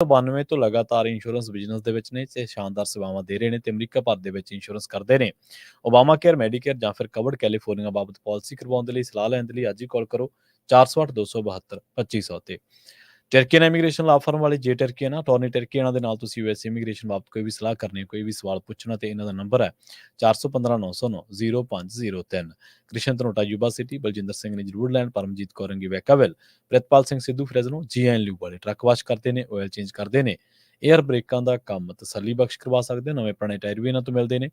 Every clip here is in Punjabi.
92 ਤੋਂ ਲਗਾਤਾਰ ਇੰਸ਼ੋਰੈਂਸ ਬਿਜ਼ਨਸ ਦੇ ਵਿੱਚ ਨੇ ਤੇ ਸ਼ਾਨਦਾਰ ਸੇਵਾਵਾਂ ਦੇ ਰਹੇ ਨੇ ਤੇ ਅਮਰੀਕਾ ਭਰ ਦੇ ਵਿੱਚ ਇੰਸ਼ੋਰੈਂਸ ਕਰਦੇ ਨੇ। ਓਬਾਮਾ ਕੇਅਰ, ਮੈਡੀਕੇਅਰ ਜਾਂ ਫਿਰ ਕਵਰਡ ਕੈਲੀਫੋਰਨੀਆ ਬਾਬਤ ਪਾਲਿਸੀ ਕਰਵਾਉਣ ਦੇ ਲਈ ਸਲਾਹ ਲੈਣ ਦੇ ਲਈ ਅੱਜ ਹੀ ਕਾਲ ਕਰੋ 408 272 2500 ਤੇ। ਟਰਕੀਅਨ ਇਮੀਗ੍ਰੇਸ਼ਨ ਲਾ ਫਰਮ ਵਾਲੇ ਜੇ ਟਰਕੀਅਨ ਆ, ਅਟਾਰਨੀ ਟਰਕੀ, ਇਹਨਾਂ ਦੇ ਨਾਲ ਤੁਸੀਂ ਯੂਐਸ ਇਮੀਗ੍ਰੇਸ਼ਨ ਬਾਬਤ ਕੋਈ ਵੀ ਸਲਾਹ ਕਰਨੀ, ਕੋਈ ਵੀ ਸਵਾਲ ਪੁੱਛਣਾ ਤੇ ਇਹਨਾਂ ਦਾ ਨੰਬਰ ਹੈ 415 909 0503। ਕ੍ਰਿਸ਼ਨ ਧਨੋਟਾ ਯੂਬਾ ਸਿਟੀ, ਬਲਜਿੰਦਰ ਸਿੰਘ ਨੇ ਜ਼ਰੂਰ ਲੈਣ, ਪਰਮਜੀਤ ਕੌਰ ਰੰਗੀ ਵੈਕਾਵਲ, ਪ੍ਰਿਤਪਾਲ ਸਿੰਘ ਸਿੱਧੂ ਫਰੈਜ਼ਨੋ, ਜੀਐਨ ਲਿਊ ਵਾਲੇ ਟਰੱਕ ਵਾਸ਼ ਕਰਦੇ ਨੇ, ਆਇਲ ਚੇਂਜ ਕਰਦੇ ਨੇ, ਏਅਰ ਬ੍ਰੇਕਾਂ ਦਾ ਕੰਮ ਤਸੱਲੀ ਬਖਸ਼ ਕਰਵਾ ਸਕਦੇ, ਨਵੇਂ ਪੁਰਾਣੇ ਟਾਇਰ ਵੀ ਇਹਨਾਂ ਤੋਂ ਮਿਲਦੇ ਨੇ।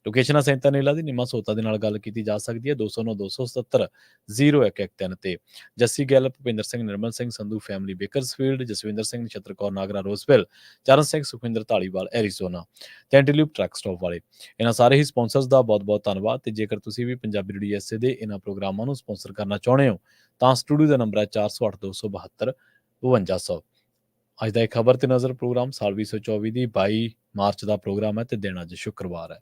ਲੋਕੇਸ਼ਨ ਸੈਂਤਾ ਨੀਲਾ ਦੀ, ਨਿਮਾ ਸੋਤਾ ਦੇ ਨਾਲ ਗੱਲ ਕੀਤੀ ਜਾ ਸਕਦੀ ਹੈ 209 277 0113 ਤੇ। Jassi Gill, Bhupinder Singh, Nirmal Singh Sandhu family Bakersfield, Jaswinder Singh, Nachhattar Kaur Nagra ਰੋਜ਼ਵਿਲ, Charan Singh Sukhwinder Dhaliwal Arizona ਤੇ ਐਂਟੀਲੂਪ ਟਰੱਕ ਸਟਾਪ ਵਾਲੇ। ਇਹਨਾਂ ਸਾਰੇ ਹੀ ਸਪਾਂਸਰਸ ਦਾ ਬਹੁਤ ਬਹੁਤ ਧੰਨਵਾਦ। ਤੇ ਜੇਕਰ ਤੁਸੀਂ ਵੀ ਪੰਜਾਬੀ ਰੇਡੀਓ ਐਸਏ ਦੇ ਇਹਨਾਂ ਪ੍ਰੋਗਰਾਮਾਂ ਨੂੰ ਸਪਾਂਸਰ ਕਰਨਾ ਚਾਹੁੰਦੇ ਹੋ ਤਾਂ ਸਟੂਡੀਓ ਦਾ ਨੰਬਰ ਹੈ 408 272 5200। ਅੱਜ ਦਾ ਇੱਕ ਖਬਰ ਤੇ ਨਜ਼ਰ ਪ੍ਰੋਗਰਾਮ ਸਾਲ 2024 ਦੀ 22 ਮਾਰਚ ਦਾ ਪ੍ਰੋਗਰਾਮ ਹੈ ਤੇ ਦਿਨ ਅੱਜ ਸ਼ੁੱਕਰਵਾਰ ਹੈ।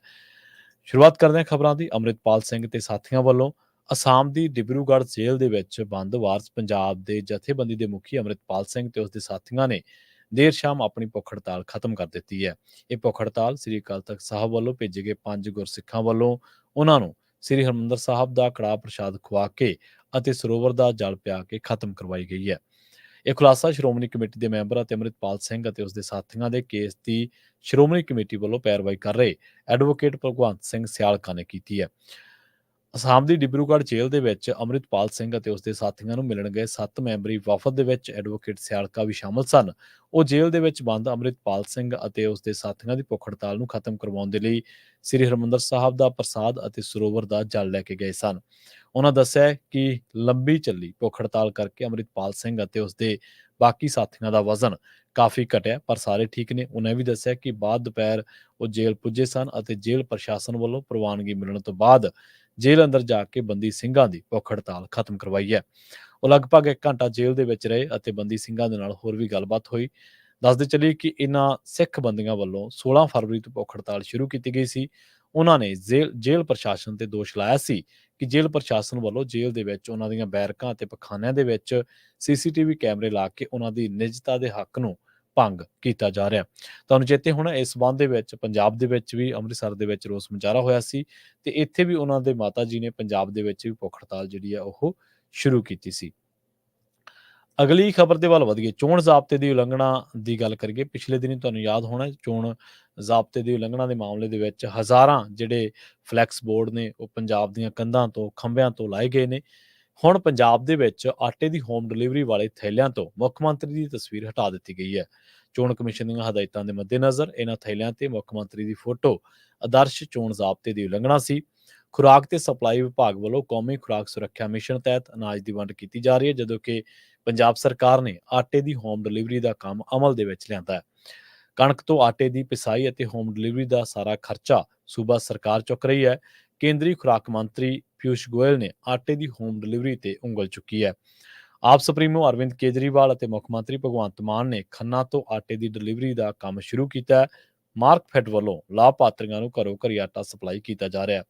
ਸ਼ੁਰੂਆਤ ਕਰਦੇ ਹਾਂ ਖਬਰਾਂ ਦੀ। ਅੰਮ੍ਰਿਤਪਾਲ ਸਿੰਘ ਤੇ ਸਾਥੀਆਂ ਵੱਲੋਂ ਅਸਾਮ ਦੀ ਡਿਬਰੂਗੜ੍ਹ ਜੇਲ੍ਹ ਦੇ ਵਿੱਚ ਬੰਦ ਵਾਰਸ ਪੰਜਾਬ ਦੇ ਜਥੇਬੰਦੀ ਦੇ ਮੁਖੀ ਅੰਮ੍ਰਿਤਪਾਲ ਸਿੰਘ ਤੇ ਉਸਦੇ ਸਾਥੀਆਂ ਨੇ ਦੇਰ ਸ਼ਾਮ ਆਪਣੀ ਭੁੱਖ ਹੜਤਾਲ ਖਤਮ ਕਰ ਦਿੱਤੀ ਹੈ। ਇਹ ਭੁੱਖ ਹੜਤਾਲ ਸ੍ਰੀ ਅਕਾਲ ਤਖਤ ਸਾਹਿਬ ਵੱਲੋਂ ਭੇਜੇ ਗਏ 5 ਗੁਰਸਿੱਖਾਂ ਵੱਲੋਂ ਉਹਨਾਂ ਨੂੰ ਸ੍ਰੀ ਹਰਿਮੰਦਰ ਸਾਹਿਬ ਦਾ ਕੜਾਹ ਪ੍ਰਸ਼ਾਦ ਖਵਾ ਕੇ ਅਤੇ ਸਰੋਵਰ ਦਾ ਜਲ ਪਿਆ ਕੇ ਖਤਮ ਕਰਵਾਈ ਗਈ ਹੈ। ਇਹ ਖੁਲਾਸਾ ਸ਼੍ਰੋਮਣੀ ਕਮੇਟੀ ਦੇ ਮੈਂਬਰ ਅਤੇ ਅੰਮ੍ਰਿਤਪਾਲ ਸਿੰਘ ਅਤੇ ਉਸਦੇ ਸਾਥੀਆਂ ਦੇ ਕੇਸ ਦੀ ਸ਼੍ਰੋਮਣੀ ਕਮੇਟੀ ਵੱਲੋਂ ਪੈਰਵਾਈ ਕਰ ਰਹੇ ਐਡਵੋਕੇਟ ਭਗਵੰਤ ਸਿੰਘ ਸਿਆਲਕਾ ਨੇ ਕੀਤੀ ਹੈ। ਅਸਾਮ ਦੀ ਡਿਬਰੂਗੜ੍ਹ ਜੇਲ੍ਹ ਦੇ ਵਿੱਚ ਅੰਮ੍ਰਿਤਪਾਲ ਸਿੰਘ ਅਤੇ ਉਸਦੇ ਸਾਥੀਆਂ ਨੂੰ ਮਿਲਣ ਗਏ 7 ਮੈਂਬਰੀ ਵਫਦ ਦੇ ਵਿੱਚ ਐਡਵੋਕੇਟ ਸਿਆਲਕਾ ਵੀ ਸ਼ਾਮਲ ਸਨ। ਉਹ ਜੇਲ੍ਹ ਦੇ ਵਿੱਚ ਬੰਦ ਅੰਮ੍ਰਿਤਪਾਲ ਸਿੰਘ ਅਤੇ ਉਸਦੇ ਸਾਥੀਆਂ ਦੀ ਭੁੱਖ ਹੜਤਾਲ ਨੂੰ ਖਤਮ ਕਰਵਾਉਣ ਦੇ ਲਈ ਸ੍ਰੀ ਹਰਿਮੰਦਰ ਸਾਹਿਬ ਦਾ ਪ੍ਰਸਾਦ ਅਤੇ ਸਰੋਵਰ ਦਾ ਜਲ ਲੈ ਕੇ ਗਏ ਸਨ। ਉਹਨਾਂ ਦੱਸਿਆ ਕਿ ਲੰਬੀ ਚੱਲੀ ਭੁੱਖ ਹੜਤਾਲ ਕਰਕੇ ਅੰਮ੍ਰਿਤਪਾਲ ਸਿੰਘ ਅਤੇ ਉਸਦੇ ਬਾਕੀ ਸਾਥੀਆਂ ਦਾ ਵਜ਼ਨ ਕਾਫੀ ਘਟਿਆ, ਪਰ ਸਾਰੇ ਠੀਕ ਨੇ। ਉਹਨਾਂ ਵੀ ਦੱਸਿਆ ਕਿ ਬਾਅਦ ਦੁਪਹਿਰ ਉਹ ਜੇਲ੍ਹ ਪੁੱਜੇ ਸਨ ਅਤੇ ਜੇਲ੍ਹ ਪ੍ਰਸ਼ਾਸਨ ਵੱਲੋਂ ਪ੍ਰਵਾਨਗੀ ਮਿਲਣ ਤੋਂ ਬਾਅਦ ਜੇਲ੍ਹ ਅੰਦਰ ਜਾ ਕੇ ਬੰਦੀ ਸਿੰਘਾਂ ਦੀ ਭੁੱਖ ਹੜਤਾਲ ਖਤਮ ਕਰਵਾਈ ਹੈ। ਉਹ ਲਗਭਗ 1 ਘੰਟਾ ਜੇਲ੍ਹ ਦੇ ਵਿੱਚ ਰਹੇ ਅਤੇ ਬੰਦੀ ਸਿੰਘਾਂ ਦੇ ਨਾਲ ਹੋਰ ਵੀ ਗੱਲਬਾਤ ਹੋਈ। ਦੱਸਦੇ ਚੱਲੀਏ ਕਿ ਇਹਨਾਂ ਸਿੱਖ ਬੰਦੀਆਂ ਵੱਲੋਂ 16 ਫਰਵਰੀ ਤੋਂ ਭੁੱਖ ਹੜਤਾਲ ਸ਼ੁਰੂ ਕੀਤੀ ਗਈ ਸੀ। ਉਹਨਾਂ ਨੇ ਜੇਲ੍ਹ ਪ੍ਰਸ਼ਾਸਨ ਤੇ ਦੋਸ਼ ਲਾਇਆ ਸੀ ਕਿ ਜੇਲ੍ਹ ਪ੍ਰਸ਼ਾਸਨ ਵੱਲੋਂ ਜੇਲ੍ਹ ਦੇ ਵਿੱਚ ਉਹਨਾਂ ਦੀਆਂ ਬੈਰਕਾਂ ਅਤੇ ਪਖਾਨਿਆਂ ਦੇ ਵਿੱਚ ਸੀਸੀਟੀਵੀ ਕੈਮਰੇ ਲਾ ਕੇ ਉਹਨਾਂ ਦੀ ਨਿੱਜਤਾ ਦੇ ਹੱਕ ਨੂੰ ਭੰਗ ਕੀਤਾ ਜਾ ਰਿਹਾ। ਤੁਹਾਨੂੰ ਚੇਤੇ ਹੋਣਾ ਇਸ ਸੰਬੰਧ ਦੇ ਵਿੱਚ ਪੰਜਾਬ ਦੇ ਵਿੱਚ ਵੀ ਅੰਮ੍ਰਿਤਸਰ ਦੇ ਵਿੱਚ ਰੋਸ ਮੁਜ਼ਾਹਰਾ ਹੋਇਆ ਸੀ ਤੇ ਇੱਥੇ ਵੀ ਉਹਨਾਂ ਦੇ ਮਾਤਾ ਜੀ ਨੇ ਪੰਜਾਬ ਦੇ ਵਿੱਚ ਵੀ ਭੁੱਖ ਹੜਤਾਲ ਜਿਹੜੀ ਆ ਉਹ ਸ਼ੁਰੂ ਕੀਤੀ ਸੀ। ਅਗਲੀ ਖਬਰ ਦੇ ਵੱਲ ਵਧੀਏ। ਚੋਣ ਜ਼ਾਬਤੇ ਦੀ ਉਲੰਘਣਾ ਦੀ ਗੱਲ ਕਰੀਏ। ਪਿਛਲੇ ਦਿਨੀ ਤੁਹਾਨੂੰ ਯਾਦ ਹੋਣਾ ਚੋਣ ਜ਼ਾਬਤੇ ਦੀ ਉਲੰਘਣਾ ਦੇ ਮਾਮਲੇ ਦੇ ਵਿੱਚ ਹਜ਼ਾਰਾਂ ਜਿਹੜੇ ਫਲੈਕਸ ਬੋਰਡ ਨੇ ਉਹ ਪੰਜਾਬ ਦੀਆਂ ਕੰਧਾਂ ਤੋਂ ਖੰਭਿਆਂ ਤੋਂ ਲਾਏ ਗਏ ਨੇ। ਹੁਣ ਪੰਜਾਬ ਦੇ ਵਿੱਚ ਆਟੇ ਦੀ ਹੋਮ ਡਿਲੀਵਰੀ ਵਾਲੇ ਥੈਲਿਆਂ ਤੋਂ ਮੁੱਖ ਮੰਤਰੀ ਦੀ ਤਸਵੀਰ ਹਟਾ ਦਿੱਤੀ ਗਈ ਹੈ। ਚੋਣ ਕਮਿਸ਼ਨ ਦੀਆਂ ਹਦਾਇਤਾਂ ਦੇ ਮੱਦੇਨਜ਼ਰ ਇਹਨਾਂ ਥੈਲਿਆਂ ਤੇ ਮੁੱਖ ਮੰਤਰੀ ਦੀ ਫੋਟੋ ਆਦਰਸ਼ ਚੋਣ ਜ਼ਾਬਤੇ ਦੀ ਉਲੰਘਣਾ ਸੀ। ਖੁਰਾਕ ਤੇ ਸਪਲਾਈ ਵਿਭਾਗ ਵੱਲੋਂ ਕੌਮੀ ਖੁਰਾਕ ਸੁਰੱਖਿਆ ਮਿਸ਼ਨ ਤਹਿਤ ਅਨਾਜ ਦੀ ਵੰਡ ਕੀਤੀ ਜਾ ਰਹੀ ਹੈ, ਜਦੋਂ ਕਿ ਪੰਜਾਬ ਸਰਕਾਰ ਨੇ ਆਟੇ ਦੀ ਹੋਮ ਡਿਲੀਵਰੀ ਦਾ ਕੰਮ ਅਮਲ ਦੇ ਵਿੱਚ ਲਿਆਂਦਾ ਹੈ। ਕਣਕ ਤੋਂ ਆਟੇ ਦੀ ਪਿਸਾਈ ਅਤੇ ਹੋਮ ਡਿਲੀਵਰੀ ਦਾ ਸਾਰਾ ਖਰਚਾ ਸੂਬਾ ਸਰਕਾਰ ਚੁੱਕ ਰਹੀ ਹੈ। ਕੇਂਦਰੀ ਖੁਰਾਕ ਮੰਤਰੀ ਪਿਊਸ਼ ਗੋਇਲ ਨੇ ਆਟੇ ਦੀ ਹੋਮ ਡਿਲੀਵਰੀ ਤੇ ਉਂਗਲ ਚੁੱਕੀ ਹੈ। ਆਪ ਸੁਪਰੀਮੋ ਅਰਵਿੰਦ ਕੇਜਰੀਵਾਲ ਅਤੇ ਮੁੱਖ ਮੰਤਰੀ ਭਗਵੰਤ ਮਾਨ ਨੇ ਖੰਨਾ ਤੋਂ ਆਟੇ ਦੀ ਡਿਲੀਵਰੀ ਦਾ ਕੰਮ ਸ਼ੁਰੂ ਕੀਤਾ ਹੈ। ਮਾਰਕਫੈਡ ਵੱਲੋਂ ਲਾਭਪਾਤਰੀਆਂ ਨੂੰ ਘਰੋਂ ਘਰੀ ਆਟਾ ਸਪਲਾਈ ਕੀਤਾ ਜਾ ਰਿਹਾ ਹੈ।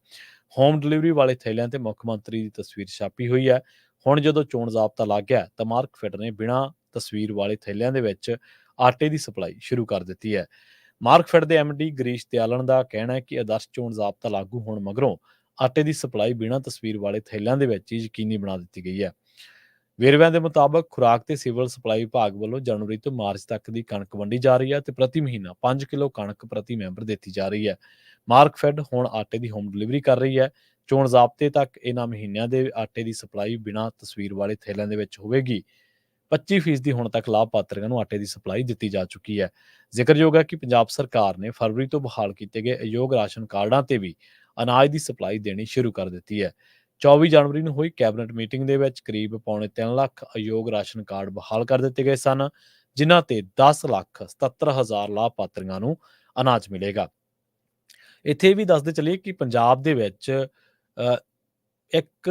ਹੋਮ ਡਿਲੀਵਰੀ ਵਾਲੇ ਥੈਲਿਆਂ ਤੇ ਮੁੱਖ ਮੰਤਰੀ ਦੀ ਤਸਵੀਰ ਛਾਪੀ ਹੋਈ ਹੈ। ਹੁਣ ਜਦੋਂ ਚੋਣ ਜ਼ਾਬਤਾ ਲੱਗ ਗਿਆ ਤਾਂ ਮਾਰਕਫੈਡ ਨੇ ਬਿਨਾਂ ਤਸਵੀਰ ਵਾਲੇ ਥੈਲਿਆਂ ਦੇ ਵਿੱਚ ਆਟੇ ਦੀ ਸਪਲਾਈ ਸ਼ੁਰੂ ਕਰ ਦਿੱਤੀ ਹੈ। ਮਾਰਕਫੈਡ ਦੇ ਐਮਡੀ ਗਰੀਸ਼ ਦਿਆਲਨ ਦਾ ਕਹਿਣਾ ਹੈ ਕਿ ਆਦਰਸ਼ ਚੋਣ ਜ਼ਾਬਤਾ ਲਾਗੂ ਹੋਣ ਮਗਰੋਂ ਆਟੇ ਦੀ ਸਪਲਾਈ ਬਿਨਾਂ ਤਸਵੀਰ ਵਾਲੇ ਥੈਲਿਆਂ ਦੇ ਵਿੱਚ ਹੀ ਯਕੀਨੀ ਬਣਾ ਦਿੱਤੀ ਗਈ ਹੈ। ਵੇਰਵਿਆਂ ਦੇ ਮੁਤਾਬਕ ਖੁਰਾਕ ਤੇ ਸਿਵਲ ਸਪਲਾਈ ਵਿਭਾਗ ਵੱਲੋਂ ਜਨਵਰੀ ਤੋਂ ਮਾਰਚ ਤੱਕ ਦੀ ਕਣਕ ਵੰਡੀ ਜਾ ਰਹੀ ਹੈ ਤੇ ਪ੍ਰਤੀ ਮਹੀਨਾ 5 ਕਿਲੋ ਕਣਕ ਪ੍ਰਤੀ ਮੈਂਬਰ ਦਿੱਤੀ ਜਾ ਰਹੀ ਹੈ। ਮਾਰਕਫੈਡ ਹੁਣ ਆਟੇ ਦੀ ਹੋਮ ਡਿਲੀਵਰੀ ਕਰ ਰਹੀ ਹੈ। ਚੋਣ ਜ਼ਾਬਤੇ ਤੱਕ ਇਹਨਾਂ ਮਹੀਨਿਆਂ ਦੇ ਆਟੇ ਦੀ ਸਪਲਾਈ ਬਿਨਾਂ ਤਸਵੀਰ ਵਾਲੇ ਥੈਲਿਆਂ ਦੇ ਵਿੱਚ ਹੋਵੇਗੀ। 25% ਹੁਣ ਤੱਕ ਲਾਭਪਾਤਰੀਆਂ ਨੂੰ ਆਟੇ ਦੀ ਸਪਲਾਈ ਦਿੱਤੀ ਜਾ ਚੁੱਕੀ ਹੈ। ਜ਼ਿਕਰਯੋਗ ਹੈ ਕਿ ਪੰਜਾਬ ਸਰਕਾਰ ਨੇ ਫਰਵਰੀ ਤੋਂ ਬਹਾਲ ਕੀਤੇ ਗਏ ਅਯੋਗ ਰਾਸ਼ਨ ਕਾਰਡਾਂ ਤੇ ਵੀ ਅਨਾਜ ਦੀ ਸਪਲਾਈ ਦੇਣੀ ਸ਼ੁਰੂ ਕਰ ਦਿੱਤੀ ਹੈ। 24 ਜਨਵਰੀ ਨੂੰ ਹੋਈ ਕੈਬਨਿਟ ਮੀਟਿੰਗ ਦੇ ਵਿੱਚ ਕਰੀਬ ਪੌਣੇ 3 ਲੱਖ ਅਯੋਗ ਰਾਸ਼ਨ ਕਾਰਡ ਬਹਾਲ ਕਰ ਦਿੱਤੇ ਗਏ ਸਨ, ਜਿਨ੍ਹਾਂ ਤੇ 10,77,000 ਲਾਭਪਾਤਰੀਆਂ ਨੂੰ ਅਨਾਜ ਮਿਲੇਗਾ। ਇੱਥੇ ਵੀ ਦੱਸਦੇ ਚੱਲੀਏ ਕਿ ਪੰਜਾਬ ਦੇ ਵਿੱਚ 1